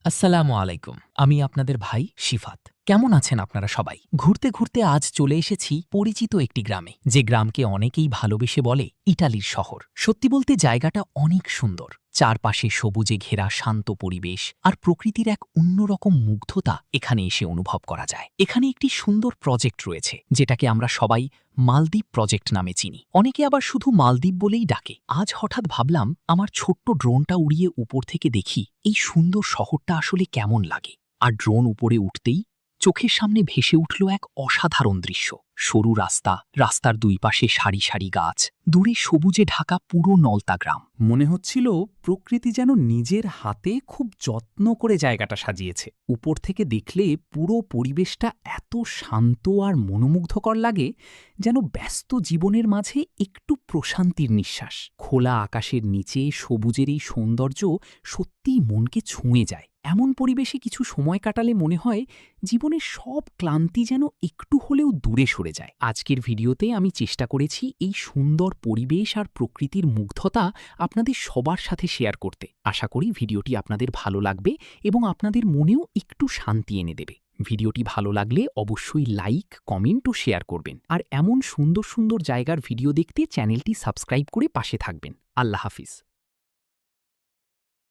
আসসালামু আলাইকুম। আমি আপনাদের ভাই শিফাত। কেমন আছেন আপনারা সবাই? ঘুরতে ঘুরতে আজ চলে এসেছি পরিচিত একটি গ্রামে, যে গ্রামকে অনেকেই ভালোবেসে বলে ইটালির শহর। সত্যি বলতে জায়গাটা অনেক সুন্দর। চারপাশে সবুজে ঘেরা শান্ত পরিবেশ আর প্রকৃতির এক অন্যরকম মুগ্ধতা এখানে এসে অনুভব করা যায়। এখানে একটি সুন্দর প্রজেক্ট রয়েছে, যেটাকে আমরা সবাই মালদ্বীপ প্রজেক্ট নামে চিনি। অনেকে আবার শুধু মালদ্বীপ বলেই ডাকে। আজ হঠাৎ ভাবলাম আমার ছোট্ট ড্রোনটা উড়িয়ে উপর থেকে দেখি এই সুন্দর শহরটা আসলে কেমন লাগে। আর ড্রোন উপরে উঠতেই চোখের সামনে ভেসে উঠল এক অসাধারণ দৃশ্য। সরু রাস্তা, রাস্তার দুই পাশে সারি সারি গাছ, দূরে সবুজে ঢাকা পুরো নলতা গ্রাম। মনে হচ্ছিল প্রকৃতি যেন নিজের হাতে খুব যত্ন করে জায়গাটা সাজিয়েছে। উপর থেকে দেখলে পুরো পরিবেশটা এত শান্ত আর মনোমুগ্ধকর লাগে, যেন ব্যস্ত জীবনের মাঝে একটু প্রশান্তির নিঃশ্বাস। খোলা আকাশের নিচে সবুজের এই সৌন্দর্য সত্যিই মনকে ছুঁয়ে যায়। এমন পরিবেশে কিছু সময় কাটালে মনে হয় জীবনের সব ক্লান্তি যেন একটু হলেও দূরে সরে যায়। আজকের ভিডিওতে আমি চেষ্টা করেছি এই সুন্দর পরিবেশ আর প্রকৃতির মুগ্ধতা আপনাদের সবার সাথে শেয়ার করতে। আশা করি ভিডিওটি আপনাদের ভালো লাগবে এবং আপনাদের মনেও একটু শান্তি এনে দেবে। ভিডিওটি ভালো লাগলে অবশ্যই লাইক, কমেন্ট ও শেয়ার করবেন। আর এমন সুন্দর সুন্দর জায়গার ভিডিও দেখতে চ্যানেলটি সাবস্ক্রাইব করে পাশে থাকবেন। আল্লাহ হাফিজ।